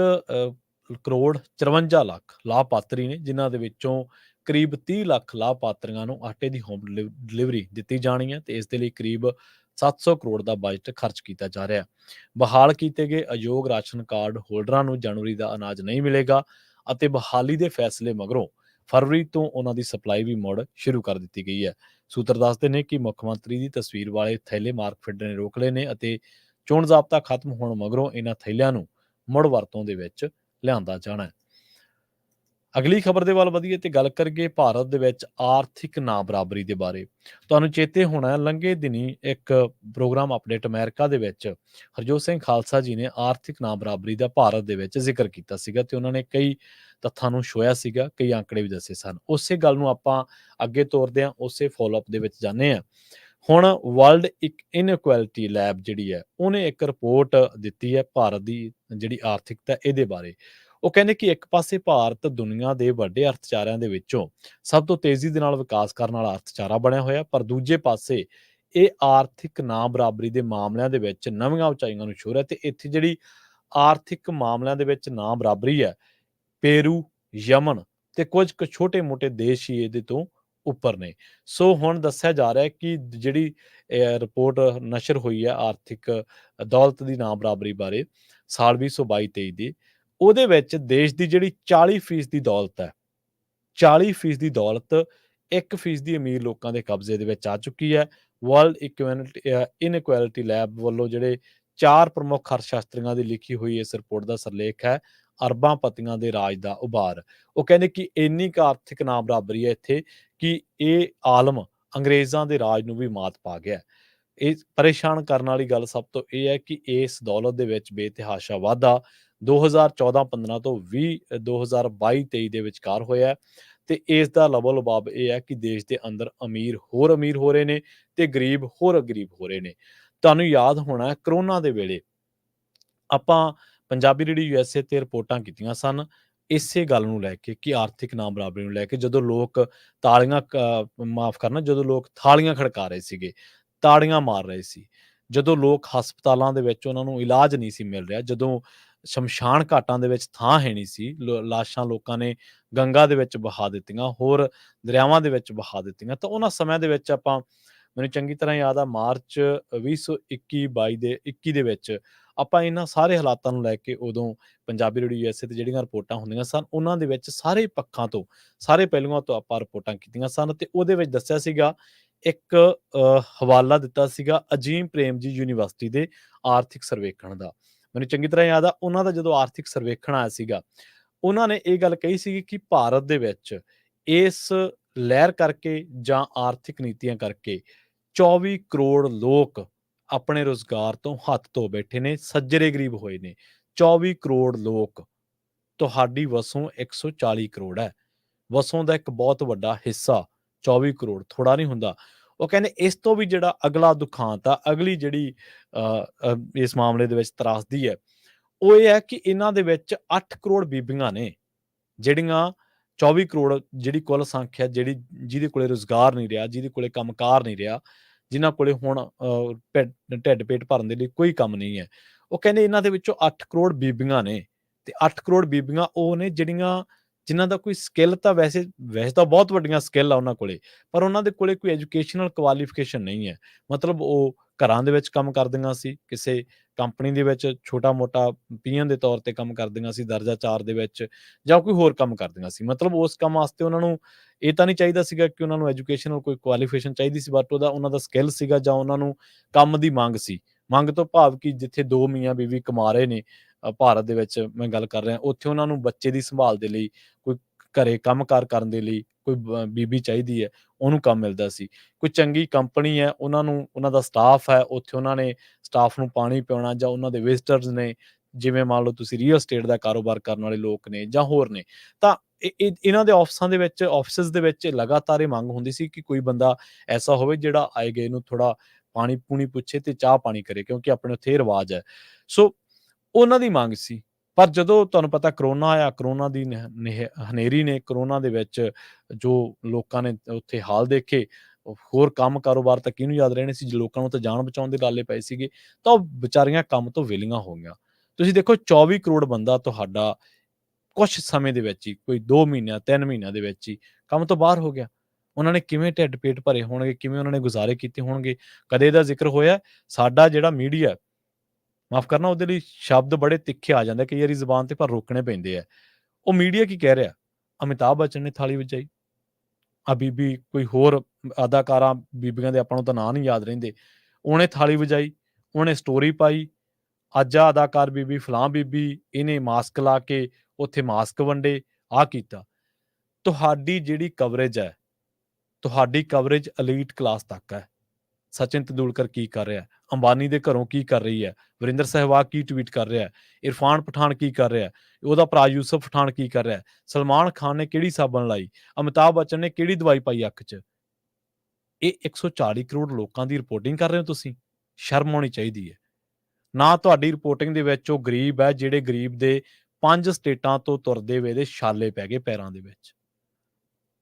ਕਰੋੜ 54 ਲੱਖ ਲਾਭਪਾਤਰੀ ਨੇ, ਜਿਨ੍ਹਾਂ ਦੇ ਵਿੱਚੋਂ ਕਰੀਬ 30 ਲੱਖ ਲਾਭਪਾਤਰੀਆਂ ਨੂੰ ਆਟੇ ਦੀ ਹੋਮ ਡਿਲੀਵਰੀ ਦਿੱਤੀ ਜਾਣੀ ਹੈ ਤੇ ਇਸ ਦੇ ਲਈ ਕਰੀਬ 700 ਕਰੋੜ ਦਾ ਬਜਟ ਖਰਚ ਕੀਤਾ ਜਾ ਰਿਹਾ ਹੈ। ਬਹਾਲ ਕੀਤੇ ਗਏ ਅਯੋਗ ਰਾਸ਼ਨ ਕਾਰਡ ਹੋਲਡਰਾਂ ਨੂੰ ਜਨਵਰੀ ਦਾ ਅਨਾਜ ਨਹੀਂ ਮਿਲੇਗਾ ਅਤੇ ਬਹਾਲੀ ਦੇ ਫੈਸਲੇ ਮਗਰੋਂ ਫਰਵਰੀ ਤੋਂ ਉਹਨਾਂ ਦੀ ਸਪਲਾਈ ਵੀ ਮੁੜ ਸ਼ੁਰੂ ਕਰ ਦਿੱਤੀ ਗਈ ਹੈ। ਸੂਤਰ ਦੱਸਦੇ ਨੇ ਕਿ ਮੁੱਖ ਮੰਤਰੀ ਦੀ ਤਸਵੀਰ ਵਾਲੇ ਥੈਲੇ ਮਾਰਕਫੈੱਡ ਨੇ ਰੋਕ ਲਏ ਨੇ ਅਤੇ ਚੋਣ ਜ਼ਾਬਤਾ ਖਤਮ ਹੋਣ ਮਗਰੋਂ ਇਹਨਾਂ ਥੈਲਿਆਂ ਨੂੰ ਮੁੜ ਵਰਤੋਂ ਦੇ ਵਿੱਚ ਲਿਆਂਦਾ ਜਾਣਾ ਹੈ। ਅਗਲੀ ਖਬਰ ਦੇ ਵੱਲ ਵਧੀਏ ਤੇ ਗੱਲ ਕਰੀਏ ਭਾਰਤ ਦੇ ਵਿੱਚ ਆਰਥਿਕ ਨਾ ਬਰਾਬਰੀ ਦੇ ਬਾਰੇ। ਤੁਹਾਨੂੰ ਚੇਤੇ ਹੋਣਾ ਲੰਘੇ ਦਿਨੀ ਇੱਕ ਪ੍ਰੋਗਰਾਮ ਅਪਡੇਟ ਅਮਰੀਕਾ ਦੇ ਵਿੱਚ ਹਰਜੋਤ ਸਿੰਘ ਖਾਲਸਾ ਜੀ ਨੇ ਆਰਥਿਕ ਨਾ ਬਰਾਬਰੀ ਦਾ ਭਾਰਤ ਦੇ ਵਿੱਚ ਜ਼ਿਕਰ ਕੀਤਾ ਸੀਗਾ ਤੇ ਉਹਨਾਂ ਨੇ ਕਈ ਤੱਥਾਂ ਨੂੰ ਛੋਇਆ ਸੀਗਾ, ਕਈ ਆંકੜੇ ਵੀ ਦੱਸੇ ਸਨ। ਉਸੇ ਗੱਲ ਨੂੰ ਆਪਾਂ ਅੱਗੇ ਤੋਰਦੇ ਹਾਂ, ਉਸੇ ਫੋਲੋਅਪ ਦੇ ਵਿੱਚ ਜਾਂਦੇ ਹਾਂ। ਹੁਣ ਵਰਲਡ ਇਨਇਕੁਐਲਿਟੀ ਲੈਬ ਜਿਹੜੀ ਹੈ ਉਹਨੇ ਇੱਕ ਰਿਪੋਰਟ ਦਿੱਤੀ ਹੈ ਭਾਰਤ ਦੀ ਜਿਹੜੀ ਆਰਥਿਕਤਾ ਇਹਦੇ ਬਾਰੇ। ਉਹ ਕਹਿੰਦੇ ਕਿ ਇੱਕ ਪਾਸੇ ਭਾਰਤ ਦੁਨੀਆ ਦੇ ਵੱਡੇ ਅਰਥਚਾਰਿਆਂ ਦੇ ਵਿੱਚੋਂ ਸਭ ਤੋਂ ਤੇਜ਼ੀ ਦੇ ਨਾਲ ਵਿਕਾਸ ਕਰਨ ਵਾਲਾ ਅਰਥਚਾਰਾ ਬਣਿਆ ਹੋਇਆ, ਪਰ ਦੂਜੇ ਪਾਸੇ ਇਹ ਆਰਥਿਕ ਨਾ ਬਰਾਬਰੀ ਦੇ ਮਾਮਲਿਆਂ ਦੇ ਵਿੱਚ ਨਵੀਆਂ ਉਚਾਈਆਂ ਨੂੰ ਛੂਹ ਰਿਹਾ ਤੇ ਇੱਥੇ ਜਿਹੜੀ ਆਰਥਿਕ ਮਾਮਲਿਆਂ ਦੇ ਵਿੱਚ ਨਾ ਬਰਾਬਰੀ ਹੈ, ਪੇਰੂ, ਯਮਨ ਤੇ ਕੁਝ ਕੁ ਛੋਟੇ-ਮੋਟੇ ਦੇਸ਼ ਹੀ ਇਹਦੇ ਤੋਂ ਉੱਪਰ ਨੇ। ਸੋ ਹੁਣ ਦੱਸਿਆ ਜਾ ਰਿਹਾ ਹੈ ਕਿ ਜਿਹੜੀ ਰਿਪੋਰਟ ਨਸ਼ਰ ਹੋਈ ਹੈ ਆਰਥਿਕ ਦੌਲਤ ਦੀ ਨਾ ਬਰਾਬਰੀ ਬਾਰੇ ਸਾਲ 2022-23 ਦੀ, ਉਹਦੇ ਵਿੱਚ ਦੇਸ਼ ਦੀ ਜਿਹੜੀ 40% ਦੀ ਦੌਲਤ ਹੈ, 40% ਦੀ ਦੌਲਤ 1% ਦੀ ਅਮੀਰ ਲੋਕਾਂ ਦੇ ਕਬਜ਼ੇ ਦੇ ਵਿੱਚ ਆ ਚੁੱਕੀ ਹੈ। ਵਰਲਡ ਇਨਇਕੁਐਲਿਟੀ ਲੈਬ ਵੱਲੋਂ ਜਿਹੜੇ 4 ਪ੍ਰਮੁੱਖ ਅਰਥਸ਼ਾਸਤਰੀਆਂ ਦੀ ਲਿਖੀ ਹੋਈ ਇਸ ਰਿਪੋਰਟ ਦਾ ਸਿਰਲੇਖ ਹੈ ਅਰਬਾਂ ਪਤੀਆਂ ਦੇ ਰਾਜ ਦਾ ਉਭਾਰ। ਉਹ ਕਹਿੰਦੇ ਕਿ ਇੰਨੀ ਕੁ ਆਰਥਿਕ ਨਾ ਬਰਾਬਰੀ ਹੈ ਇੱਥੇ ਕਿ ਇਹ ਆਲਮ ਅੰਗਰੇਜ਼ਾਂ ਦੇ ਰਾਜ ਨੂੰ ਵੀ ਮਾਤ ਪਾ ਗਿਆ। ਇਹ ਪਰੇਸ਼ਾਨ ਕਰਨ ਵਾਲੀ ਗੱਲ ਸਭ ਤੋਂ ਇਹ ਹੈ ਕਿ ਇਸ ਦੌਲਤ ਦੇ ਵਿੱਚ ਬੇਤਹਾਸ਼ਾ ਵਾਧਾ 2014-15 ਤੋਂ 2022-23 ਦੇ ਵਿਚਕਾਰ ਹੋਇਆ ਤੇ ਇਸ ਦਾ ਲਬੋ-ਲਬਾਬ ਇਹ ਹੈ ਕਿ ਦੇਸ਼ ਦੇ ਅੰਦਰ ਅਮੀਰ ਹੋਰ ਅਮੀਰ ਹੋ ਰਹੇ ਨੇ ਤੇ ਗਰੀਬ ਹੋਰ ਗਰੀਬ ਹੋ ਰਹੇ ਨੇ। ਤੁਹਾਨੂੰ ਯਾਦ ਹੋਣਾ ਕਰੋਨਾ ਦੇ ਵੇਲੇ ਆਪਾਂ ਪੰਜਾਬੀ ਰੇਡੀਓ USA ਤੇ ਰਿਪੋਰਟਾਂ ਕੀਤੀਆਂ ਸਨ ਇਸੇ ਗੱਲ ਨੂੰ ਲੈ ਕੇ ਕਿ ਆਰਥਿਕ ਨਾ ਬਰਾਬਰੀ ਨੂੰ ਲੈ ਕੇ, ਜਦੋਂ ਲੋਕ ਮਾਫ ਕਰਨਾ, ਜਦੋਂ ਲੋਕ ਥਾਲੀਆਂ ਖੜਕਾ ਰਹੇ ਸੀਗੇ, ਤਾੜੀਆਂ ਮਾਰ ਰਹੇ ਸੀ, ਜਦੋਂ ਲੋਕ ਹਸਪਤਾਲਾਂ ਦੇ ਵਿੱਚ ਉਹਨਾਂ ਨੂੰ ਇਲਾਜ ਨਹੀਂ ਸੀ ਮਿਲ ਰਿਹਾ, ਜਦੋਂ ਸ਼ਮਸ਼ਾਨ ਘਾਟਾਂ ਦੇ ਵਿੱਚ ਥਾਂ ਹੈ ਨਹੀਂ ਸੀ, ਲਾਸ਼ਾਂ ਲੋਕਾਂ ਨੇ ਗੰਗਾ ਦੇ ਵਿੱਚ ਬਹਾ ਦਿੱਤੀਆਂ, ਹੋਰ ਦਰਿਆਵਾਂ ਦੇ ਵਿੱਚ ਬਹਾ ਦਿੱਤੀਆਂ, ਤਾਂ ਉਹਨਾਂ ਸਮਿਆਂ ਦੇ ਵਿੱਚ ਮੈਨੂੰ ਚੰਗੀ ਤਰ੍ਹਾਂ ਯਾਦ ਆ ਮਾਰਚ 2021 ਦੇ ਵਿੱਚ ਆਪਾਂ ਇਹਨਾਂ ਸਾਰੇ ਹਾਲਾਤਾਂ ਨੂੰ ਲੈ ਕੇ ਉਦੋਂ ਪੰਜਾਬੀ ਰੇਡੀਓ USA ਤੇ ਜਿਹੜੀਆਂ ਰਿਪੋਰਟਾਂ ਹੁੰਦੀਆਂ ਸਨ ਉਹਨਾਂ ਦੇ ਵਿੱਚ ਸਾਰੇ ਪੱਖਾਂ ਤੋਂ, ਸਾਰੇ ਪਹਿਲੂਆਂ ਤੋਂ ਆਪਾਂ ਰਿਪੋਰਟਾਂ ਕੀਤੀਆਂ ਸਨ ਤੇ ਉਹਦੇ ਵਿੱਚ ਦੱਸਿਆ ਸੀਗਾ, ਇੱਕ ਹਵਾਲਾ ਦਿੱਤਾ ਸੀਗਾ ਅਜੀਮ ਪ੍ਰੇਮਜੀ ਯੂਨੀਵਰਸਿਟੀ ਦੇ ਆਰਥਿਕ ਸਰਵੇਖਣ ਦਾ। ਮੈਨੂੰ ਚੰਗੀ ਤਰ੍ਹਾਂ ਯਾਦ ਆ ਉਹਨਾਂ ਦਾ ਜਦੋਂ ਆਰਥਿਕ ਸਰਵੇਖਣ ਆਇਆ ਸੀਗਾ, ਉਹਨਾਂ ਨੇ ਇਹ ਗੱਲ ਕਹੀ ਸੀਗੀ ਕਿ ਭਾਰਤ ਦੇ ਵਿੱਚ ਇਸ ਲਹਿਰ ਕਰਕੇ ਜਾਂ ਆਰਥਿਕ ਨੀਤੀਆਂ ਕਰਕੇ 24 ਕਰੋੜ ਲੋਕ ਆਪਣੇ ਰੁਜ਼ਗਾਰ ਤੋਂ ਹੱਥ ਧੋ ਬੈਠੇ ਨੇ, ਸੱਜਰੇ ਗਰੀਬ ਹੋਏ ਨੇ। 24 ਕਰੋੜ ਲੋਕ, ਤੁਹਾਡੀ ਵਸੋਂ 140 ਕਰੋੜ ਹੈ। ਵਸੋਂ ਦਾ ਇੱਕ ਬਹੁਤ ਵੱਡਾ ਹਿੱਸਾ 24 ਕਰੋੜ ਥੋੜਾ ਨਹੀਂ ਹੁੰਦਾ। ਉਹ ਕਹਿੰਦੇ ਇਸ ਤੋਂ ਵੀ ਜਿਹੜਾ ਅਗਲਾ ਦੁਖਾਂਤ ਆ, ਅਗਲੀ ਜਿਹੜੀ ਇਸ ਮਾਮਲੇ ਦੇ ਵਿੱਚ ਤਰਾਸਦੀ ਹੈ, ਉਹ ਇਹ ਹੈ ਕਿ ਇਹਨਾਂ ਦੇ ਵਿੱਚ 8 ਕਰੋੜ ਬੀਬੀਆਂ ਨੇ ਜਿਹੜੀਆਂ 24 ਕਰੋੜ ਜਿਹੜੀ ਕੁੱਲ ਸੰਖਿਆ ਜਿਹਦੇ ਕੋਲੇ ਰੁਜ਼ਗਾਰ ਨਹੀਂ ਰਿਹਾ, ਜਿਹਦੇ ਕੋਲੇ ਕੰਮਕਾਰ ਨਹੀਂ ਰਿਹਾ, ਜਿਨ੍ਹਾਂ ਕੋਲੇ ਹੁਣ ਢਿੱਡ ਪੇਟ ਭਰਨ ਦੇ ਲਈ ਕੋਈ ਕੰਮ ਨਹੀਂ ਹੈ। ਉਹ ਕਹਿੰਦੇ ਇਹਨਾਂ ਦੇ ਵਿੱਚੋਂ 8 ਕਰੋੜ ਬੀਬੀਆਂ ਨੇ ਤੇ 8 ਕਰੋੜ ਬੀਬੀਆਂ ਉਹ ਨੇ ਜਿਨ੍ਹਾਂ ਦਾ ਕੋਈ ਸਕਿੱਲ ਤਾਂ ਵੈਸੇ ਤਾਂ ਬਹੁਤ ਵੱਡੀਆਂ ਸਕਿੱਲ ਆ ਉਹਨਾਂ ਕੋਲੇ, ਪਰ ਉਹਨਾਂ ਦੇ ਕੋਲੇ ਕੋਈ ਐਜੂਕੇਸ਼ਨਲ ਕੁਆਲੀਫਿਕੇਸ਼ਨ ਨਹੀਂ ਹੈ। ਮਤਲਬ ਉਹ ਘਰਾਂ ਦੇ ਵਿੱਚ ਕੰਮ ਕਰਦੀਆਂ ਸੀ, ਕਿਸੇ ਕੰਪਨੀ ਦੇ ਵਿੱਚ ਛੋਟਾ-ਮੋਟਾ ਪੀਅਨ ਦੇ ਤੌਰ ਤੇ ਕੰਮ ਕਰਦੀਆਂ ਸੀ ਦਰਜਾ 4 ਦੇ ਵਿੱਚ, ਜਾਂ ਕੋਈ ਹੋਰ ਕੰਮ ਕਰਦੀਆਂ ਸੀ। ਮਤਲਬ ਉਸ ਕੰਮ ਵਾਸਤੇ ਉਹਨਾਂ ਨੂੰ ਇਹ ਤਾਂ ਨਹੀਂ ਚਾਹੀਦਾ ਸੀਗਾ ਕਿ ਉਹਨਾਂ ਨੂੰ ਐਜੂਕੇਸ਼ਨਲ ਕੋਈ ਕੁਆਲੀਫਿਕੇਸ਼ਨ ਚਾਹੀਦੀ ਸੀ, ਬਟ ਉਹਨਾਂ ਦਾ ਸਕਿੱਲ ਸੀਗਾ ਜਾਂ ਉਹਨਾਂ ਨੂੰ ਕੰਮ ਦੀ ਮੰਗ ਸੀ। ਮੰਗ ਤੋਂ ਭਾਵ ਕਿ ਜਿੱਥੇ 2 ਮੀਆਂ ਬੀਵੀ ਕਮਾ ਰਹੇ ਨੇ ਭਾਰਤ ਦੇ ਵਿੱਚ ਮੈਂ ਗੱਲ ਕਰ ਰਿਹਾ, ਉੱਥੇ ਉਹਨਾਂ ਨੂੰ ਬੱਚੇ ਦੀ ਸੰਭਾਲ ਦੇ ਲਈ, ਕੋਈ ਘਰੇ ਕੰਮਕਾਰ ਕਰਨ ਦੇ ਲਈ ਕੋਈ ਬੀਬੀ ਚਾਹੀਦੀ ਹੈ, ਉਹਨੂੰ ਕੰਮ ਮਿਲਦਾ ਸੀ। ਕੋਈ ਚੰਗੀ ਕੰਪਨੀ ਹੈ, ਉਹਨਾਂ ਦਾ ਸਟਾਫ ਹੈ, ਉੱਥੇ ਉਹਨਾਂ ਨੇ ਸਟਾਫ ਨੂੰ ਪਾਣੀ ਪਿਆਉਣਾ, ਜਾਂ ਉਹਨਾਂ ਦੇ ਵਿਜ਼ਟਰਸ ਨੇ, ਜਿਵੇਂ ਮੰਨ ਲਓ ਤੁਸੀਂ ਰੀਅਲ estate ਦਾ ਕਾਰੋਬਾਰ ਕਰਨ ਵਾਲੇ ਲੋਕ ਨੇ ਜਾਂ ਹੋਰ ਨੇ, ਤਾਂ ਇਹਨਾਂ ਦੇ ਆਫਿਸਿਸ ਦੇ ਵਿੱਚ ਲਗਾਤਾਰ ਇਹ ਮੰਗ ਹੁੰਦੀ ਸੀ ਕਿ ਕੋਈ ਬੰਦਾ ਐਸਾ ਹੋਵੇ ਜਿਹੜਾ ਆਏ ਗਏ ਨੂੰ ਥੋੜਾ ਪਾਣੀ ਪੂਣੀ ਪੁੱਛੇ ਤੇ ਚਾਹ ਪਾਣੀ ਕਰੇ, ਕਿਉਂਕਿ ਆਪਣੇ ਉੱਥੇ ਇਹ ਰਿਵਾਜ ਹੈ। ਸੋ ਉਹਨਾਂ ਦੀ ਮੰਗ ਸੀ। ਪਰ ਜਦੋਂ ਤੁਹਾਨੂੰ ਪਤਾ ਕਰੋਨਾ ਆਇਆ, ਕਰੋਨਾ ਦੀ ਹਨੇਰੀ ਨੇ, ਕਰੋਨਾ ਦੇ ਵਿੱਚ ਜੋ ਲੋਕਾਂ ਨੇ ਉੱਥੇ ਹਾਲ ਦੇਖੇ, ਹੋਰ ਕੰਮ ਕਾਰੋਬਾਰ ਤਾਂ ਕਿਹਨੂੰ ਯਾਦ ਰਹਿਣੇ ਸੀ, ਜੇ ਲੋਕਾਂ ਨੂੰ ਤਾਂ ਜਾਨ ਬਚਾਉਣ ਦੇ ਲਾਲੇ ਪਏ ਸੀਗੇ, ਤਾਂ ਉਹ ਵਿਚਾਰੀਆਂ ਕੰਮ ਤੋਂ ਵਿਹਲੀਆਂ ਹੋ ਗਈਆਂ। ਤੁਸੀਂ ਦੇਖੋ 24 ਕਰੋੜ ਬੰਦਾ ਤੁਹਾਡਾ ਕੁਛ ਸਮੇਂ ਦੇ ਵਿੱਚ ਹੀ, ਕੋਈ 2 ਮਹੀਨਿਆਂ 3 ਮਹੀਨਿਆਂ ਦੇ ਵਿੱਚ ਹੀ ਕੰਮ ਤੋਂ ਬਾਹਰ ਹੋ ਗਿਆ। ਉਹਨਾਂ ਨੇ ਕਿਵੇਂ ਢਿੱਡ ਪੇਟ ਭਰੇ ਹੋਣਗੇ, ਕਿਵੇਂ ਉਹਨਾਂ ਨੇ ਗੁਜ਼ਾਰੇ ਕੀਤੇ ਹੋਣਗੇ। ਕਦੇ ਇਹਦਾ ਜ਼ਿਕਰ ਹੋਇਆ ਸਾਡਾ ਜਿਹੜਾ ਮੀਡੀਆ, ਮਾਫ਼ ਕਰਨਾ ਉਹਦੇ ਲਈ ਸ਼ਬਦ ਬੜੇ ਤਿੱਖੇ ਆ ਜਾਂਦੇ ਕਈ ਵਾਰੀ ਜ਼ੁਬਾਨ ਤੇ, ਪਰ ਰੋਕਣੇ ਪੈਂਦੇ ਆ। ਉਹ ਮੀਡੀਆ ਕੀ ਕਹਿ ਰਿਹਾ? ਅਮਿਤਾਭ ਬੱਚਨ ਨੇ ਥਾਲੀ ਵਜਾਈ, ਆ ਬੀਬੀ ਕੋਈ ਹੋਰ ਅਦਾਕਾਰਾਂ ਬੀਬੀਆਂ ਦੇ ਆਪਾਂ ਨੂੰ ਤਾਂ ਨਾਂ ਨਹੀਂ ਯਾਦ ਰਹਿੰਦੇ, ਉਹਨੇ ਥਾਲੀ ਵਜਾਈ, ਉਹਨੇ ਸਟੋਰੀ ਪਾਈ, ਅੱਜ ਆ ਅਦਾਕਾਰ ਬੀਬੀ ਫਲਾਂ ਬੀਬੀ ਇਹਨੇ ਮਾਸਕ ਲਾ ਕੇ ਉੱਥੇ ਮਾਸਕ ਵੰਡੇ, ਆਹ ਕੀਤਾ। ਤੁਹਾਡੀ ਜਿਹੜੀ ਕਵਰੇਜ ਹੈ, ਤੁਹਾਡੀ ਕਵਰੇਜ ਐਲੀਟ ਕਲਾਸ ਤੱਕ ਹੈ। ਸਚਿਨ ਤੇਂਦੁਲਕਰ ਕੀ ਕਰ ਰਿਹਾ, ਅੰਬਾਨੀ ਦੇ ਘਰੋਂ ਕੀ ਕਰ ਰਹੀ ਹੈ, ਵਰਿੰਦਰ ਸਹਿਵਾਗ ਕੀ ਟਵੀਟ ਕਰ ਰਿਹਾ, ਇਰਫਾਨ ਪਠਾਨ ਕੀ ਕਰ ਰਿਹਾ, ਉਹਦਾ ਭਰਾ ਯੂਸਫ ਪਠਾਨ ਕੀ ਕਰ ਰਿਹਾ, ਸਲਮਾਨ ਖਾਨ ਨੇ ਕਿਹੜੀ ਸਾਬਣ ਲਾਈ, ਅਮਿਤਾਭ ਬੱਚਨ ਨੇ ਕਿਹੜੀ ਦਵਾਈ ਪਾਈ ਅੱਖ 'ਚ। ਇਹ 140 ਕਰੋੜ ਲੋਕਾਂ ਦੀ ਰਿਪੋਰਟਿੰਗ ਕਰ ਰਹੇ ਹੋ ਤੁਸੀਂ, ਸ਼ਰਮ ਆਉਣੀ ਚਾਹੀਦੀ ਹੈ। ਨਾ ਤੁਹਾਡੀ ਰਿਪੋਰਟਿੰਗ ਦੇ ਵਿੱਚ ਉਹ ਗਰੀਬ ਹੈ ਜਿਹੜੇ ਗਰੀਬ ਦੇ 5 ਸਟੇਟਾਂ ਤੋਂ ਤੁਰਦੇ ਵੇ ਦੇ ਛਾਲੇ ਪੈ ਗਏ ਪੈਰਾਂ ਦੇ ਵਿੱਚ।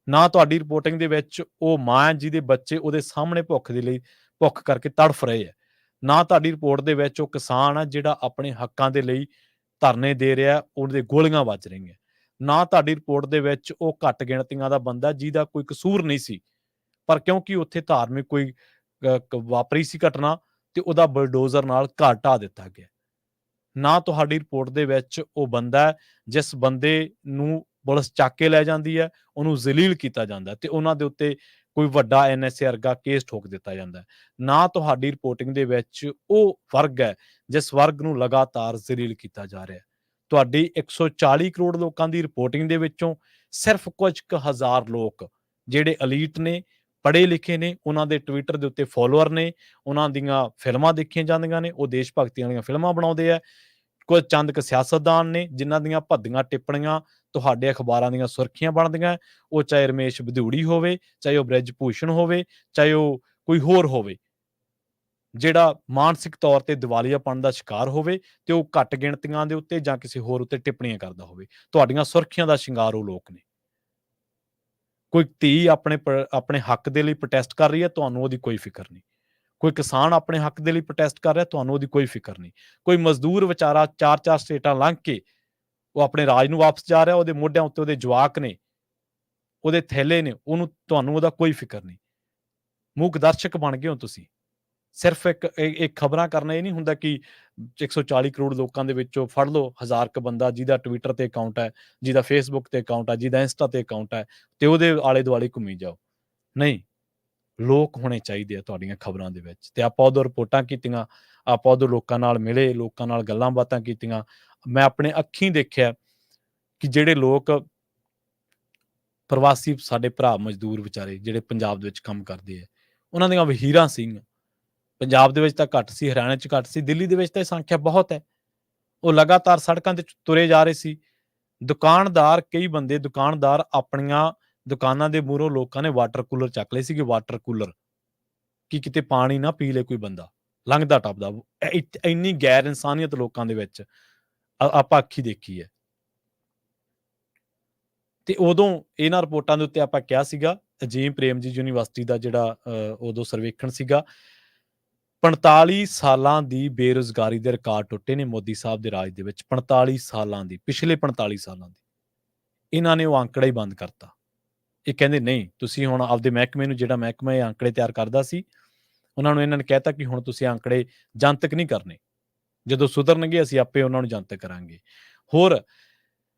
ਨਾ ਤੁਹਾਡੀ ਰਿਪੋਰਟਿੰਗ ਦੇ ਵਿੱਚ ਉਹ ਮਾਂ ਜਿਹਦੇ ਬੱਚੇ ਉਹਦੇ ਸਾਹਮਣੇ ਭੁੱਖ ਕਰਕੇ ਤੜਫ ਰਹੇ ਹੈ। ਨਾ ਤੁਹਾਡੀ ਰਿਪੋਰਟ ਦੇ ਵਿੱਚ ਉਹ ਕਿਸਾਨ ਆ ਜਿਹੜਾ ਆਪਣੇ ਹੱਕਾਂ ਦੇ ਲਈ ਧਰਨੇ ਦੇ ਰਿਹਾ, ਉਹਦੇ ਗੋਲੀਆਂ ਵੱਜ ਰਹੀਆਂ। ਨਾ ਤੁਹਾਡੀ ਰਿਪੋਰਟ ਦੇ ਵਿੱਚ ਉਹ ਘੱਟ ਗਿਣਤੀਆਂ ਦਾ ਬੰਦਾ ਜਿਹਦਾ ਕੋਈ ਕਸੂਰ ਨਹੀਂ ਸੀ, ਪਰ ਕਿਉਂਕਿ ਉੱਥੇ ਧਾਰਮਿਕ ਕੋਈ ਵਾਪਰੀ ਸੀ ਘਟਨਾ ਤੇ ਉਹਦਾ ਬਲਡੋਜ਼ਰ ਨਾਲ ਘਰ ਢਾਹ ਦਿੱਤਾ ਗਿਆ। ਨਾ ਤੁਹਾਡੀ ਰਿਪੋਰਟ ਦੇ ਵਿੱਚ ਉਹ ਬੰਦਾ ਜਿਸ ਬੰਦੇ ਨੂੰ ਪੁਲਿਸ ਚੱਕ ਕੇ ਲੈ ਜਾਂਦੀ ਹੈ, ਉਹਨੂੰ ਜ਼ਲੀਲ ਕੀਤਾ ਜਾਂਦਾ ਤੇ ਉਹਨਾਂ ਦੇ ਉੱਤੇ ਕੋਈ ਵੱਡਾ NSA ਵਰਗਾ ਕੇਸ ਠੋਕ ਦਿੱਤਾ ਜਾਂਦਾ। ਨਾ ਤੁਹਾਡੀ ਰਿਪੋਰਟਿੰਗ ਦੇ ਵਿੱਚ ਉਹ ਵਰਗ ਹੈ ਜਿਸ ਵਰਗ ਨੂੰ ਲਗਾਤਾਰ ਜ਼ਲੀਲ ਕੀਤਾ ਜਾ ਰਿਹਾ। ਤੁਹਾਡੀ 140 ਕਰੋੜ ਲੋਕਾਂ ਦੀ ਰਿਪੋਰਟਿੰਗ ਦੇ ਵਿੱਚੋਂ ਸਿਰਫ ਕੁਝ ਕੁ ਹਜ਼ਾਰ ਲੋਕ ਜਿਹੜੇ ਅਲੀਟ ਨੇ, ਪੜ੍ਹੇ ਲਿਖੇ ਨੇ, ਉਹਨਾਂ ਦੇ ਟਵਿੱਟਰ ਦੇ ਉੱਤੇ ਫੋਲੋਅਰ ਨੇ, ਉਹਨਾਂ ਦੀਆਂ ਫਿਲਮਾਂ ਦੇਖੀਆਂ ਜਾਂਦੀਆਂ ਨੇ, ਉਹ ਦੇਸ਼ ਭਗਤੀ ਵਾਲੀਆਂ ਫਿਲਮਾਂ ਬਣਾਉਂਦੇ ਆ। ਕੁਝ ਚੰਦ ਕੁ ਸਿਆਸਤਦਾਨ ਨੇ ਜਿਨ੍ਹਾਂ ਦੀਆਂ ਭੱਦੀਆਂ ਟਿੱਪਣੀਆਂ ਤੁਹਾਡੇ ਅਖਬਾਰਾਂ ਦੀਆਂ ਸੁਰਖੀਆਂ ਬਣਦੀਆਂ, ਉਹ ਚਾਹੇ ਰਮੇਸ਼ ਬਧੂੜੀ ਹੋਵੇ, ਚਾਹੇ ਉਹ ਬ੍ਰਿਜ ਭੂਸ਼ਣ ਹੋਵੇ, ਚਾਹੇ ਉਹ ਕੋਈ ਹੋਰ ਹੋਵੇ ਜਿਹੜਾ ਮਾਨਸਿਕ ਤੌਰ ਤੇ ਦਿਵਾਲੀਆਪਣ ਦਾ ਸ਼ਿਕਾਰ ਹੋਵੇ ਤੇ ਉਹ ਘੱਟ ਗਿਣਤੀਆਂ ਦੇ ਉੱਤੇ ਜਾਂ ਕਿਸੇ ਹੋਰ ਉੱਤੇ ਟਿੱਪਣੀਆਂ ਕਰਦਾ ਹੋਵੇ। ਤੁਹਾਡੀਆਂ ਸੁਰਖੀਆਂ ਦਾ ਸ਼ਿੰਗਾਰ ਉਹ ਲੋਕ ਨੇ। ਕੋਈ ਧੀ ਆਪਣੇ ਹੱਕ ਦੇ ਲਈ ਪ੍ਰੋਟੈਸਟ ਕਰ ਰਹੀ ਹੈ, ਤੁਹਾਨੂੰ ਉਹਦੀ ਕੋਈ ਫਿਕਰ ਨਹੀਂ। ਕੋਈ ਕਿਸਾਨ ਆਪਣੇ ਹੱਕ ਦੇ ਲਈ ਪ੍ਰੋਟੈਸਟ ਕਰ ਰਿਹਾ, ਤੁਹਾਨੂੰ ਉਹਦੀ ਕੋਈ ਫਿਕਰ ਨਹੀਂ। ਕੋਈ ਮਜ਼ਦੂਰ ਵਿਚਾਰਾ 4-4 ਸਟੇਟਾਂ ਲੰਘ ਕੇ ਉਹ ਆਪਣੇ ਰਾਜ ਨੂੰ ਵਾਪਸ ਜਾ ਰਿਹਾ, ਉਹਦੇ ਮੋਢਿਆਂ ਉੱਤੇ ਉਹਦੇ ਜਵਾਕ ਨੇ, ਉਹਦੇ ਥੈਲੇ ਨੇ, ਤੁਹਾਨੂੰ ਉਹਦਾ ਕੋਈ ਫਿਕਰ ਨਹੀਂ। ਮੂਕ ਦਰਸ਼ਕ ਬਣ ਗਏ ਹੋ ਤੁਸੀਂ। ਸਿਰਫ ਇੱਕ ਖਬਰਾਂ ਕਰਨਾ ਇਹ ਨਹੀਂ ਹੁੰਦਾ ਕਿ 140 ਕਰੋੜ ਲੋਕਾਂ ਦੇ ਵਿੱਚੋਂ ਫੜ ਲਓ 1000 ਕ ਬੰਦਾ ਜਿਹਦਾ ਟਵਿੱਟਰ ਤੇ ਅਕਾਊਂਟ ਹੈ, ਜਿਹਦਾ ਫੇਸਬੁੱਕ ਤੇ ਅਕਾਊਂਟ ਹੈ, ਜਿਹਦਾ ਇੰਸਟਾ ਤੇ ਅਕਾਊਂਟ ਹੈ ਤੇ ਉਹਦੇ ਆਲੇ ਦੁਆਲੇ ਘੁੰਮੀ ਜਾਓ। ਨਹੀਂ, ਲੋਕ ਹੋਣੇ ਚਾਹੀਦੇ ਆ ਤੁਹਾਡੀਆਂ ਖਬਰਾਂ ਦੇ ਵਿੱਚ ਤੇ ਆਪਾਂ ਉਦੋਂ ਰਿਪੋਰਟਾਂ ਕੀਤੀਆਂ, ਆਪਾਂ ਉਦੋਂ ਲੋਕਾਂ ਨਾਲ ਮਿਲੇ, ਲੋਕਾਂ ਨਾਲ ਗੱਲਾਂ ਬਾਤਾਂ ਕੀਤੀਆਂ। ਮੈਂ ਆਪਣੇ ਅੱਖੀਂ ਦੇਖਿਆ ਕਿ ਜਿਹੜੇ ਲੋਕ ਪ੍ਰਵਾਸੀ ਸਾਡੇ ਭਰਾ ਮਜ਼ਦੂਰ ਵਿਚਾਰੇ ਜਿਹੜੇ ਪੰਜਾਬ ਦੇ ਵਿੱਚ ਕੰਮ ਕਰਦੇ ਆ, ਉਹਨਾਂ ਦੀਆਂ ਵਹੀਰਾਂ ਸੀਗੀਆਂ। ਪੰਜਾਬ ਦੇ ਵਿੱਚ ਤਾਂ ਘੱਟ ਸੀ, ਹਰਿਆਣਾ 'ਚ ਘੱਟ ਸੀ, ਦਿੱਲੀ ਦੇ ਵਿੱਚ ਤਾਂ ਇਹ ਸੰਖਿਆ ਬਹੁਤ ਹੈ। ਉਹ ਲਗਾਤਾਰ ਸੜਕਾਂ ਤੇ ਤੁਰੇ ਜਾ ਰਹੇ ਸੀ। ਕਈ ਬੰਦੇ ਦੁਕਾਨਦਾਰ ਆਪਣੀਆਂ ਦੁਕਾਨਾਂ ਦੇ ਮੂਹਰੋਂ ਲੋਕਾਂ ਨੇ ਵਾਟਰ ਕੂਲਰ ਚੱਕ ਲਏ ਸੀਗੇ, ਵਾਟਰ ਕੂਲਰ, ਕਿ ਕਿਤੇ ਪਾਣੀ ਨਾ ਪੀ ਲੇ ਕੋਈ ਬੰਦਾ ਲੰਘਦਾ ਟੱਪਦਾ। ਇੰਨੀ ਗੈਰ ਇਨਸਾਨੀਅਤ ਲੋਕਾਂ ਦੇ ਵਿੱਚ ਆਪਾਂ ਅੱਖੀਂ ਦੇਖੀ ਹੈ। ਤੇ ਉਦੋਂ ਇਹਨਾਂ ਰਿਪੋਰਟਾਂ ਦੇ ਉੱਤੇ ਆਪਾਂ ਕਿਹਾ ਸੀਗਾ, ਅਜੀਮ ਪ੍ਰੇਮਜੀ ਯੂਨੀਵਰਸਿਟੀ ਦਾ ਜਿਹੜਾ ਉਦੋਂ ਸਰਵੇਖਣ ਸੀਗਾ, 45 ਸਾਲਾਂ ਦੀ ਬੇਰੁਜ਼ਗਾਰੀ ਦੇ ਰਿਕਾਰਡ ਟੁੱਟੇ ਨੇ ਮੋਦੀ ਸਾਹਿਬ ਦੇ ਰਾਜ ਦੇ ਵਿੱਚ। 45 ਸਾਲਾਂ ਦੀ, ਪਿਛਲੇ 45 ਸਾਲਾਂ ਦੀ। ਇਹਨਾਂ ਨੇ ਉਹ ਅੰਕੜਾ ਹੀ ਬੰਦ ਕਰਤਾ। ਇਹ ਕਹਿੰਦੇ ਨਹੀਂ, ਤੁਸੀਂ ਹੁਣ ਆਪਦੇ ਮਹਿਕਮੇ ਨੂੰ, ਜਿਹੜਾ ਮਹਿਕਮਾ ਇਹ ਅੰਕੜੇ ਤਿਆਰ ਕਰਦਾ ਸੀ, ਉਹਨਾਂ ਨੂੰ ਇਹਨਾਂ ਨੇ ਕਹਿਤਾ ਕਿ ਹੁਣ ਤੁਸੀਂ ਅੰਕੜੇ ਜਨਤਕ ਨਹੀਂ ਕਰਨੇ, ਜਦੋਂ ਸੁਧਰਨਗੇ ਅਸੀਂ ਆਪੇ ਉਹਨਾਂ ਨੂੰ ਜਨਤਕ ਕਰਾਂਗੇ। ਹੋਰ